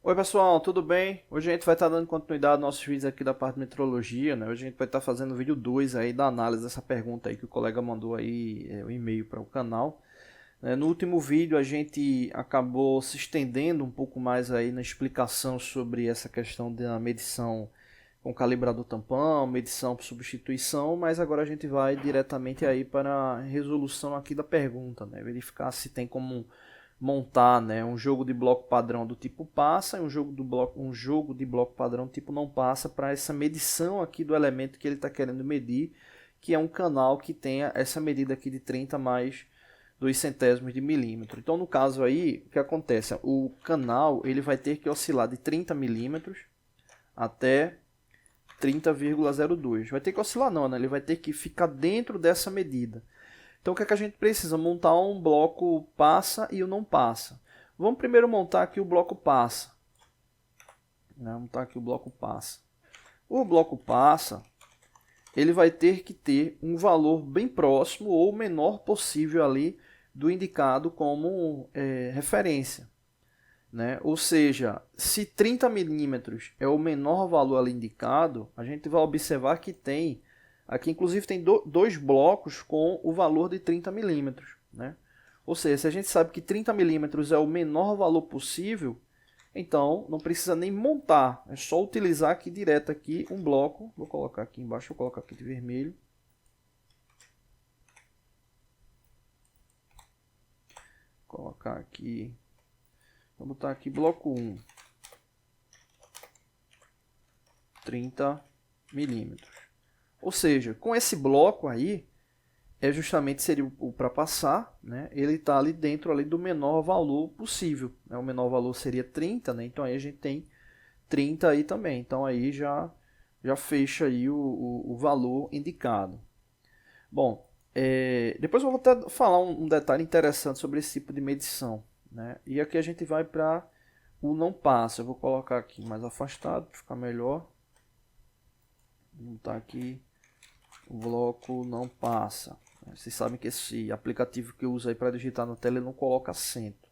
Oi pessoal, tudo bem? Hoje a gente vai estar dando continuidade aos nossos vídeos aqui da parte de metrologia, né? Hoje a gente vai estar fazendo o vídeo 2 aí da análise dessa pergunta aí que o colega mandou aí, o e-mail para o canal. No último vídeo a gente acabou se estendendo um pouco mais aí na explicação sobre essa questão da medição com calibrador tampão, medição por substituição, mas agora a gente vai diretamente aí para a resolução aqui da pergunta, né? Verificar se tem como montar, né, um jogo de bloco padrão do tipo passa e um jogo de bloco padrão do tipo não passa para essa medição aqui do elemento que ele está querendo medir, que é um canal que tenha essa medida aqui de 30 mais 2 centésimos de milímetro. Então no caso aí, o que acontece? O canal ele vai ter que oscilar de 30 milímetros até 30,02. Vai ter que oscilar não, né? Ele vai ter que ficar dentro dessa medida. Então o que é que a gente precisa? Montar um bloco passa e o não passa. Vamos primeiro montar aqui o bloco passa. Vamos montar aqui o bloco passa. O bloco passa, ele vai ter que ter um valor bem próximo ou o menor possível ali do indicado como referência. Ou seja, se 30 milímetros é o menor valor ali indicado, a gente vai observar que tem, aqui inclusive tem dois blocos com o valor de 30 milímetros. Ou seja, se a gente sabe que 30 milímetros é o menor valor possível, então não precisa nem montar, é só utilizar aqui direto aqui um bloco, vou colocar aqui embaixo, vou colocar aqui de vermelho. Vou colocar aqui, vou botar aqui bloco 1, 30 milímetros. Ou seja, com esse bloco aí, justamente seria o para passar, né? Ele está ali dentro ali do menor valor possível. O menor valor seria 30, né? Então aí a gente tem 30 aí também. Então aí já fecha aí o valor indicado. Bom, depois eu vou até falar um detalhe interessante sobre esse tipo de medição. E aqui a gente vai para o não passa. Eu vou colocar aqui mais afastado para ficar melhor. Vou botar aqui o bloco não passa. Vocês sabem que esse aplicativo que eu uso aí para digitar na tela ele não coloca acento.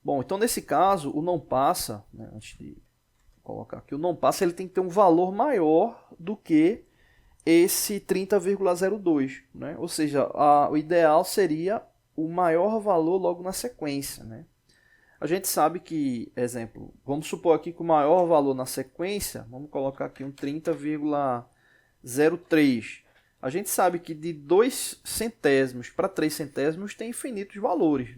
Bom, então nesse caso o não passa, antes de colocar aqui, o não passa ele tem que ter um valor maior do que esse 30,02, Ou seja, o ideal seria o maior valor logo na sequência, A gente sabe que, exemplo, vamos supor aqui que o maior valor na sequência, vamos colocar aqui um 30,03. A gente sabe que de 2 centésimos para 3 centésimos tem infinitos valores,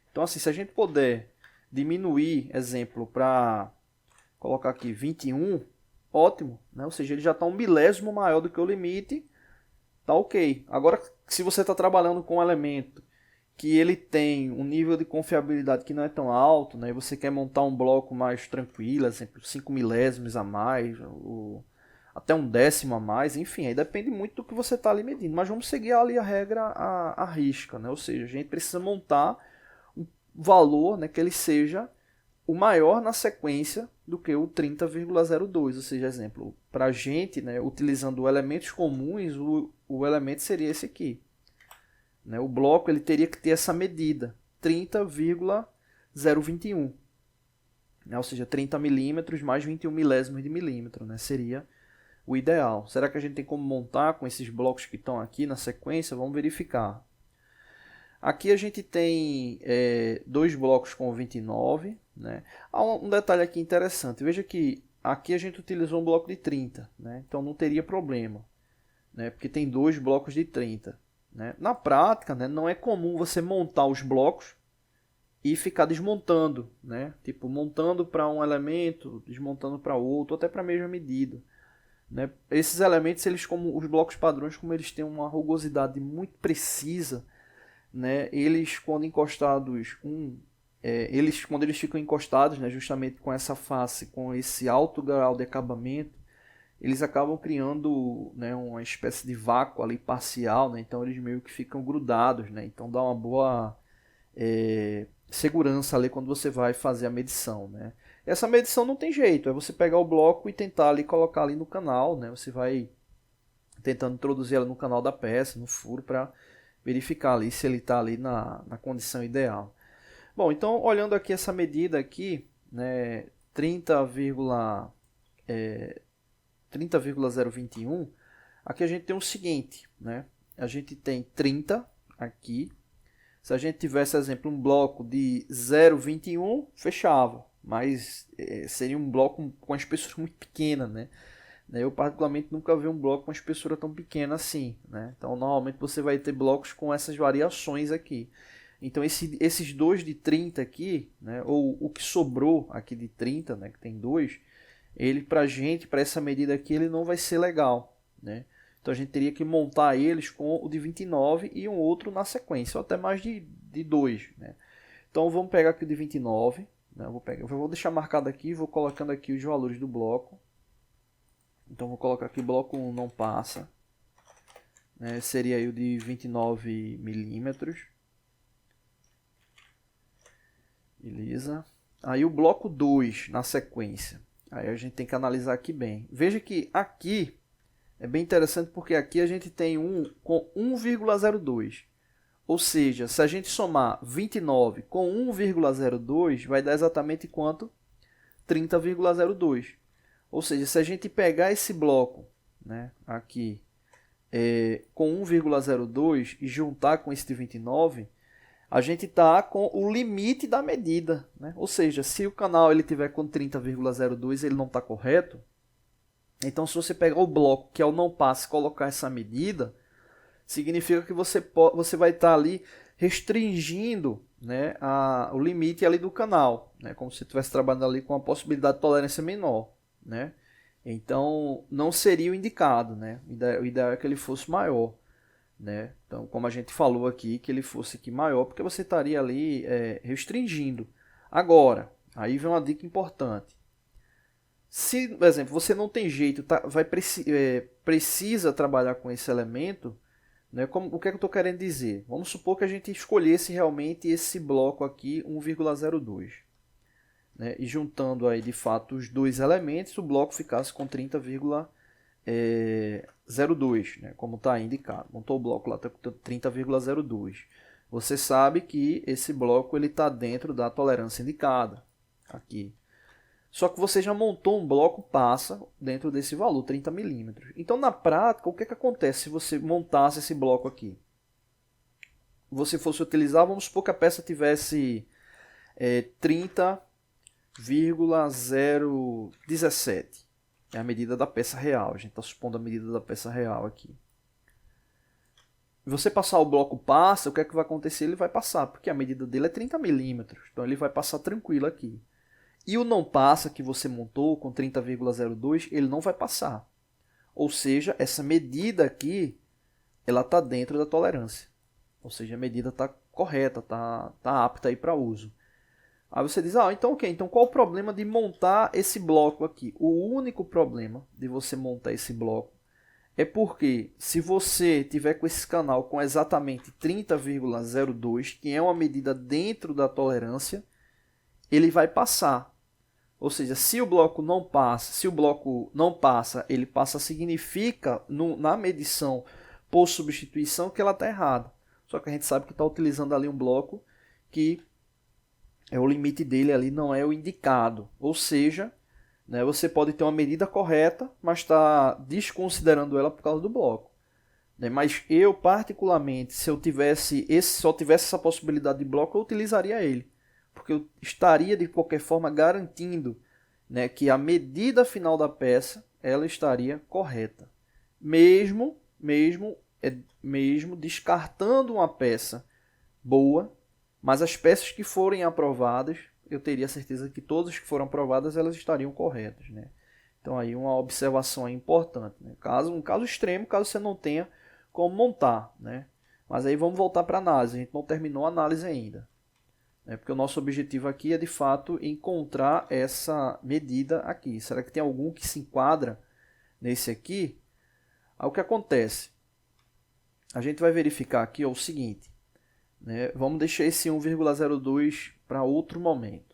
Então, assim, se a gente puder diminuir, exemplo, para colocar aqui 21, ótimo, Ou seja, ele já está um milésimo maior do que o limite, tá ok. Agora, se você está trabalhando com um elemento que ele tem um nível de confiabilidade que não é tão alto, e você quer montar um bloco mais tranquilo, exemplo, 5 milésimos a mais, ou até um décimo a mais, enfim, aí depende muito do que você está ali medindo, mas vamos seguir ali a regra à risca, Ou seja, a gente precisa montar um valor que ele seja o maior na sequência do que o 30,02, ou seja, exemplo, para a gente, utilizando elementos comuns, o elemento seria esse aqui. O bloco ele teria que ter essa medida, 30,021, ou seja, 30 milímetros mais 21 milésimos de milímetro, seria o ideal. Será que a gente tem como montar com esses blocos que estão aqui na sequência? Vamos verificar. Aqui a gente tem dois blocos com 29. Há um detalhe aqui interessante. Veja que aqui a gente utilizou um bloco de 30. Então não teria problema. Porque tem dois blocos de 30. Na prática, não é comum você montar os blocos e ficar desmontando. Tipo, montando para um elemento, desmontando para outro, até para a mesma medida. Esses elementos, eles como os blocos padrões, como eles têm uma rugosidade muito precisa, eles quando encostados, quando eles ficam encostados, justamente com essa face, com esse alto grau de acabamento, eles acabam criando uma espécie de vácuo ali parcial, então eles meio que ficam grudados, então dá uma boa segurança ali quando você vai fazer a medição. Essa medição não tem jeito, é você pegar o bloco e tentar ali colocar ali no canal, você vai tentando introduzir ela no canal da peça, no furo, para verificar ali se ele está ali na condição ideal. Bom, então olhando aqui essa medida aqui, né, 30,021, aqui a gente tem o seguinte, né? A gente tem 30 aqui. Se a gente tivesse, exemplo, um bloco de 0,21, fechava. Mas seria um bloco com uma espessura muito pequena, né? Eu particularmente nunca vi um bloco com uma espessura tão pequena assim, né? Então normalmente você vai ter blocos com essas variações aqui. Então esses dois de 30 aqui, né? Ou o que sobrou aqui de 30, né? Que tem dois, ele pra gente, para essa medida aqui, ele não vai ser legal, né? Então a gente teria que montar eles com o de 29 e um outro na sequência, ou até mais de dois, né? Então vamos pegar aqui o de 29, né? Eu vou deixar marcado aqui, vou colocando aqui os valores do bloco. Então vou colocar aqui bloco 1 não passa, né? Seria aí o de 29 milímetros. Beleza. Aí o bloco 2 na sequência. Aí a gente tem que analisar aqui bem. Veja que aqui é bem interessante porque aqui a gente tem um com 1,02. Ou seja, se a gente somar 29 com 1,02, vai dar exatamente quanto? 30,02. Ou seja, se a gente pegar esse bloco, né, aqui com 1,02 e juntar com esse de 29, a gente está com o limite da medida, né? Ou seja, se o canal ele tiver com 30,02, ele não está correto. Então, se você pegar o bloco que é o não passe e colocar essa medida, significa que você vai estar ali restringindo, né, o limite ali do canal, né? Como se você estivesse trabalhando ali com a possibilidade de tolerância menor, né? Então, não seria o indicado, né? O ideal é que ele fosse maior, né? Então, como a gente falou aqui, que ele fosse aqui maior, porque você estaria ali restringindo. Agora, aí vem uma dica importante. Se, por exemplo, você não tem jeito, precisa trabalhar com esse elemento, né? O que é que eu estou querendo dizer? Vamos supor que a gente escolhesse realmente esse bloco aqui, 1,02. Né? E juntando aí de fato os dois elementos, o bloco ficasse com 30,02, né? Como está indicado. Montou o bloco lá, está com 30,02. Você sabe que esse bloco está dentro da tolerância indicada aqui. Só que você já montou um bloco passa dentro desse valor, 30 milímetros. Então, na prática, o que acontece se você montasse esse bloco aqui? Você fosse utilizar, vamos supor que a peça tivesse 30,017. É a medida da peça real. A gente está supondo a medida da peça real aqui. Você passar o bloco passa, o que é que vai acontecer? Ele vai passar, porque a medida dele é 30 milímetros. Então, ele vai passar tranquilo aqui. E o não passa que você montou com 30,02, ele não vai passar. Ou seja, essa medida aqui, ela está dentro da tolerância. Ou seja, a medida está correta, está apta para uso. Aí você diz, então ok, então qual o problema de montar esse bloco aqui? O único problema de você montar esse bloco é porque se você tiver com esse canal com exatamente 30,02, que é uma medida dentro da tolerância, ele vai passar. Ou seja, se o bloco não passa, ele passa significa na medição por substituição que ela está errada. Só que a gente sabe que está utilizando ali um bloco que o limite dele ali não é o indicado. Ou seja, né, você pode ter uma medida correta, mas está desconsiderando ela por causa do bloco. Né? Mas eu, particularmente, se eu só tivesse essa possibilidade de bloco, eu utilizaria ele. Porque eu estaria, de qualquer forma, garantindo, né, que a medida final da peça ela estaria correta. Mesmo descartando uma peça boa, mas as peças que forem aprovadas, eu teria certeza que todas que foram aprovadas elas estariam corretas. Né? Então, aí uma observação importante. Né? Um caso extremo, caso você não tenha como montar. Né? Mas aí vamos voltar para a análise. A gente não terminou a análise ainda. Porque o nosso objetivo aqui é, de fato, encontrar essa medida aqui. Será que tem algum que se enquadra nesse aqui? Aí o que acontece? A gente vai verificar aqui o seguinte. Né? Vamos deixar esse 1,02 para outro momento.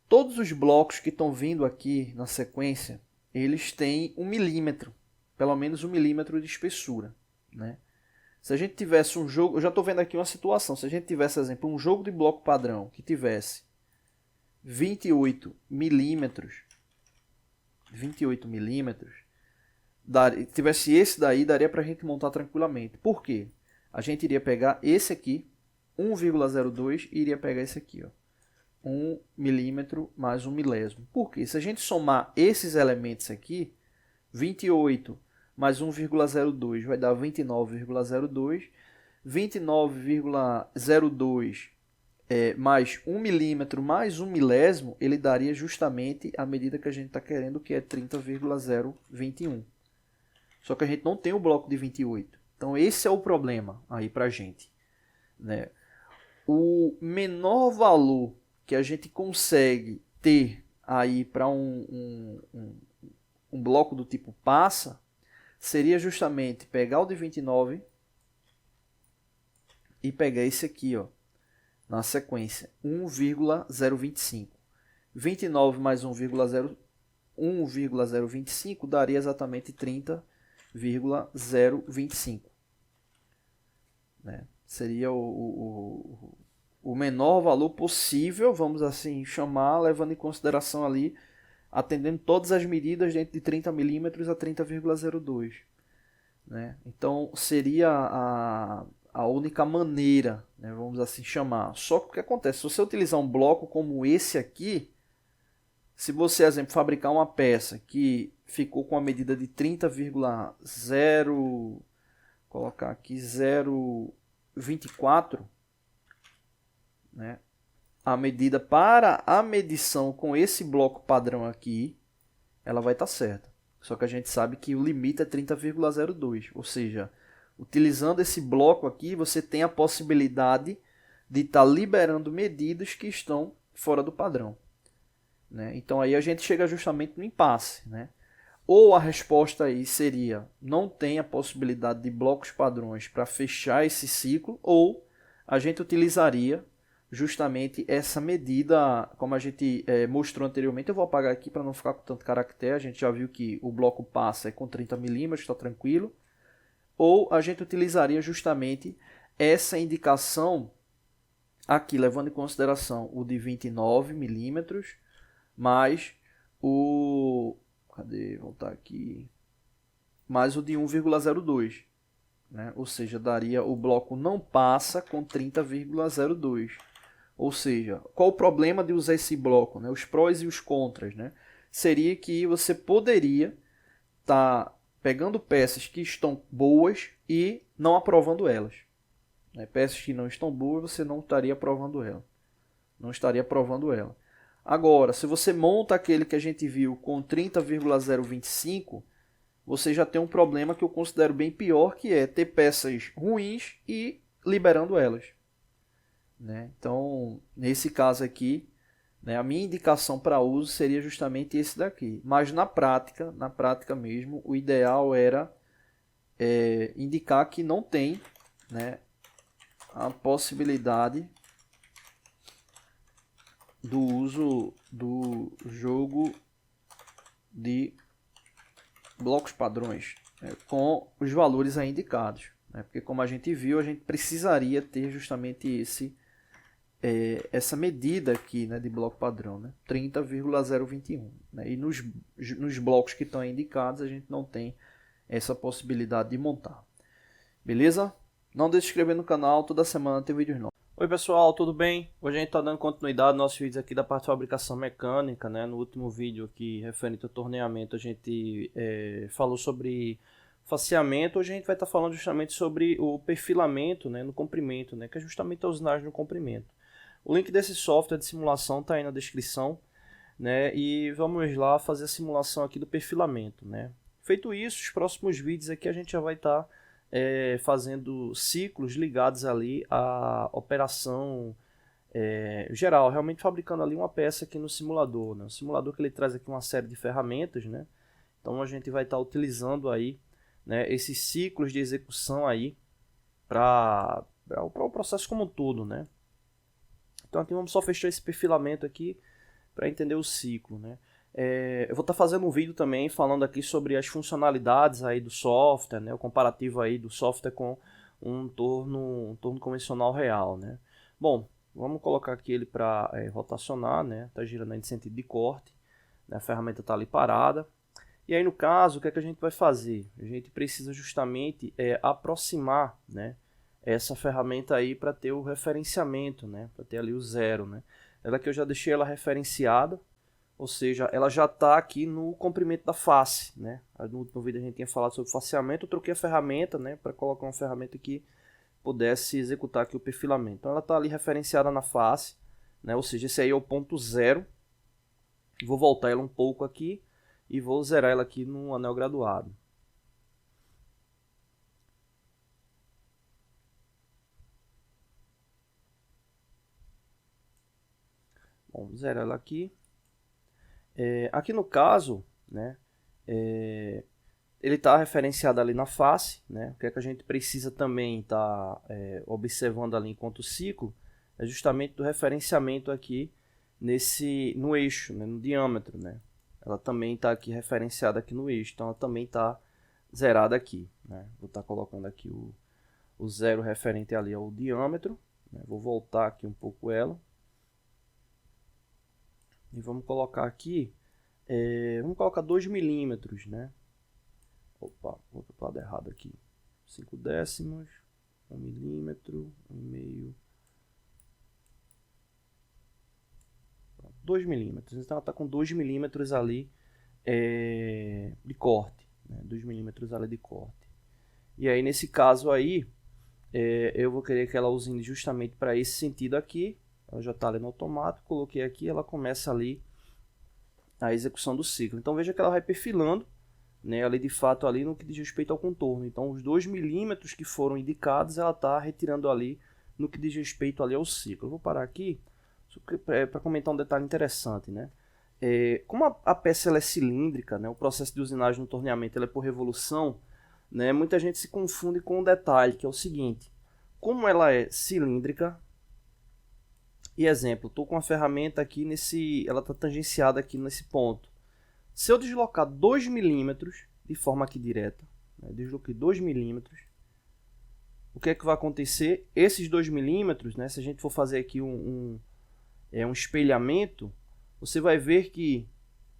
Todos os blocos que estão vindo aqui na sequência, eles têm 1 milímetro, pelo menos 1 milímetro de espessura. Né? Se a gente tivesse um jogo, eu já estou vendo aqui uma situação, se a gente tivesse, por exemplo, um jogo de bloco padrão que tivesse 28 milímetros, tivesse esse daí, daria para a gente montar tranquilamente. Por quê? A gente iria pegar esse aqui, 1,02, e iria pegar esse aqui, ó, 1 milímetro mais 1 milésimo. Por quê? Se a gente somar esses elementos aqui, 28 mais 1,02 vai dar 29,02. 29,02 mais 1 milímetro mais 1 milésimo, ele daria justamente a medida que a gente está querendo, que é 30,021. Só que a gente não tem o bloco de 28. Então esse é o problema aí para a gente, né? O menor valor que a gente consegue ter aí para um bloco do tipo passa seria justamente pegar o de 29 e pegar esse aqui, ó, na sequência, 1,025. 29 mais 1,025 daria exatamente 30,025. Né? Seria o menor valor possível, vamos assim chamar, levando em consideração ali, atendendo todas as medidas dentro de 30 milímetros a 30,02. Né? Então seria a única maneira, né, vamos assim chamar. Só que o que acontece? Se você utilizar um bloco como esse aqui, se você, por exemplo, fabricar uma peça que ficou com a medida de 30,0, colocar aqui 0,24, né, a medida para a medição com esse bloco padrão aqui, ela vai estar certa. Só que a gente sabe que o limite é 30,02, ou seja, utilizando esse bloco aqui, você tem a possibilidade de estar liberando medidas que estão fora do padrão. Né? Então aí a gente chega justamente no impasse. Né? Ou a resposta aí seria, não tem a possibilidade de blocos padrões para fechar esse ciclo, ou a gente utilizaria justamente essa medida, como a gente mostrou anteriormente. Eu vou apagar aqui para não ficar com tanto caractere. A gente já viu que o bloco passa com 30 milímetros, está tranquilo. Ou a gente utilizaria justamente essa indicação aqui, levando em consideração o de 29 milímetros, mais o... Cadê? Voltar aqui. Mais o de 1,02. Né? Ou seja, daria o bloco não passa com 30,02. Ou seja, qual o problema de usar esse bloco? Né? Os prós e os contras. Né? Seria que você poderia estar pegando peças que estão boas e não aprovando elas. Peças que não estão boas, você não estaria aprovando ela. Não estaria aprovando ela. Agora, se você monta aquele que a gente viu com 30,025, você já tem um problema que eu considero bem pior, que é ter peças ruins e liberando elas. Então, nesse caso aqui, a minha indicação para uso seria justamente esse daqui. Mas na prática mesmo, o ideal era indicar que não tem a possibilidade do uso do jogo de blocos padrões com os valores aí indicados. Porque como a gente viu, a gente precisaria ter justamente essa medida aqui de bloco padrão, 30,021. E nos blocos que estão indicados, a gente não tem essa possibilidade de montar. Beleza? Não deixe de se inscrever no canal, toda semana tem vídeos novos. Oi pessoal, tudo bem? Hoje a gente está dando continuidade aos nossos vídeos aqui da parte de fabricação mecânica. No último vídeo aqui, referente ao torneamento, a gente falou sobre faceamento. Hoje a gente vai estar falando justamente sobre o perfilamento no comprimento, que é justamente a usinagem no comprimento. O link desse software de simulação está aí na descrição, e vamos lá fazer a simulação aqui do perfilamento. Feito isso, os próximos vídeos aqui a gente já vai estar fazendo ciclos ligados ali à operação geral, realmente fabricando ali uma peça aqui no simulador. O simulador que ele traz aqui uma série de ferramentas, então a gente vai estar utilizando aí esses ciclos de execução aí para o processo como um todo. Então aqui vamos só fechar esse perfilamento aqui para entender o ciclo. Eu vou estar fazendo um vídeo também falando aqui sobre as funcionalidades aí do software, o comparativo aí do software com um torno convencional real. Bom, Vamos colocar aqui ele para rotacionar, né? Tá girando aí em sentido de corte, né? A ferramenta está ali parada. E aí no caso, o que é que a gente vai fazer? A gente precisa justamente aproximar, né, essa ferramenta aí para ter o referenciamento, né? Para ter ali o 0, né? Ela que eu já deixei ela referenciada, ou seja, ela já está aqui no comprimento da face, né? No último vídeo a gente tinha falado sobre faceamento, eu troquei a ferramenta, né, para colocar uma ferramenta que pudesse executar aqui o perfilamento. Então ela está ali referenciada na face, né? Ou seja, esse aí é o ponto 0. Vou voltar ela um pouco aqui e vou zerar ela aqui no anel graduado. Bom, zerar ela aqui. Aqui no caso, né, ele está referenciado ali na face, né? O que é que a gente precisa também estar observando ali enquanto ciclo é justamente do referenciamento aqui no eixo, né, no diâmetro, né? Ela também está aqui referenciada aqui no eixo, então ela também está zerada aqui, né? Vou estar colocando aqui o 0 referente ali ao diâmetro, né? Vou voltar aqui um pouco ela. E vamos colocar aqui, vamos colocar 2 milímetros, né? Opa, vou para o lado errado aqui. 5 décimos, 1 milímetro, 1,5. 2 milímetros. Então ela está com 2 milímetros ali de corte. Né? 2 milímetros ali de corte. E aí nesse caso aí, eu vou querer que ela usine justamente para esse sentido aqui. Ela já está ali no automático, coloquei aqui, ela começa ali a execução do ciclo. Então veja que ela vai perfilando, né, ali de fato ali no que diz respeito ao contorno. Então os 2 milímetros que foram indicados, ela está retirando ali no que diz respeito ali ao ciclo. Eu vou parar aqui para comentar um detalhe interessante, né? Como a peça ela é cilíndrica, né, o processo de usinagem no torneamento ela é por revolução, né, muita gente se confunde com um detalhe, que é o seguinte: como ela é cilíndrica, e exemplo, estou com a ferramenta aqui ela está tangenciada aqui nesse ponto. Se eu deslocar 2 milímetros de forma aqui direta, né, desloquei 2 milímetros, o que é que vai acontecer? Esses 2 milímetros, né, se a gente for fazer aqui um espelhamento, você vai ver que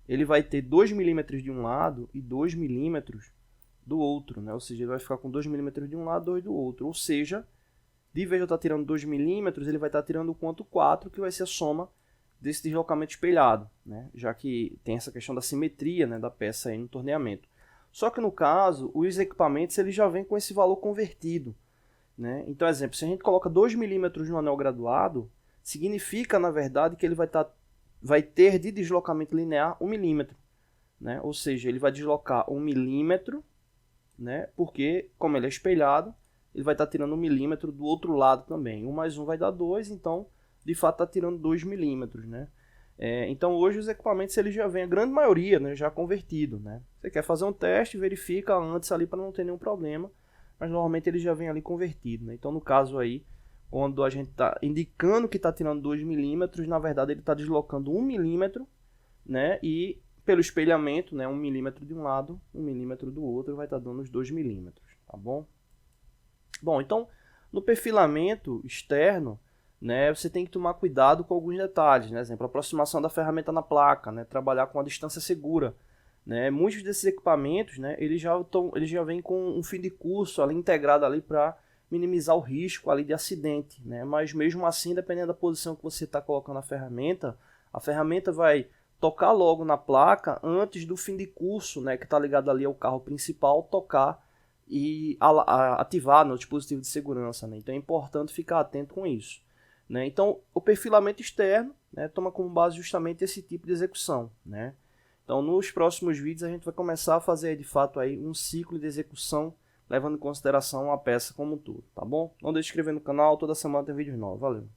ele vai ter 2 milímetros de um lado e 2 milímetros do outro, né? Ou seja, ele vai ficar com 2 milímetros de um lado e 2 do outro. Ou seja, de vez de eu estar tirando 2 milímetros, ele vai estar tirando o quanto 4, que vai ser a soma desse deslocamento espelhado, né? Já que tem essa questão da simetria, né, da peça aí no torneamento. Só que no caso, os equipamentos eles já vêm com esse valor convertido, né? Então, exemplo, se a gente coloca 2 milímetros no anel graduado, significa, na verdade, que ele vai ter de deslocamento linear 1 milímetro, né? Ou seja, ele vai deslocar 1 milímetro, né? Porque, como ele é espelhado, ele vai estar tirando 1 milímetro do outro lado também. 1 mais 1 vai dar 2, então, de fato, está tirando 2 milímetros, né? Então, hoje os equipamentos eles já vêm, a grande maioria, né, já convertido, né? Você quer fazer um teste, verifica antes ali para não ter nenhum problema, mas normalmente ele já vem ali convertido, né? Então, no caso aí, quando a gente está indicando que está tirando 2 milímetros, na verdade ele está deslocando 1 milímetro, né? E pelo espelhamento, né, 1 milímetro de um lado, 1 milímetro do outro, vai estar dando os 2 milímetros, tá bom? Bom, então, no perfilamento externo, né, você tem que tomar cuidado com alguns detalhes, né? Exemplo, a aproximação da ferramenta na placa, né? Trabalhar com a distância segura, né? Muitos desses equipamentos, né, eles já vêm com um fim de curso ali integrado ali para minimizar o risco ali de acidente, né? Mas mesmo assim, dependendo da posição que você está colocando a ferramenta vai tocar logo na placa antes do fim de curso, né, que está ligado ali ao carro principal, tocar e ativar no dispositivo de segurança, né? Então é importante ficar atento com isso, né? Então o perfilamento externo, né, toma como base justamente esse tipo de execução, né? Então nos próximos vídeos a gente vai começar a fazer de fato aí um ciclo de execução levando em consideração a peça como um todo, tá bom? Não deixe de se inscrever no canal, toda semana tem vídeos novos, valeu!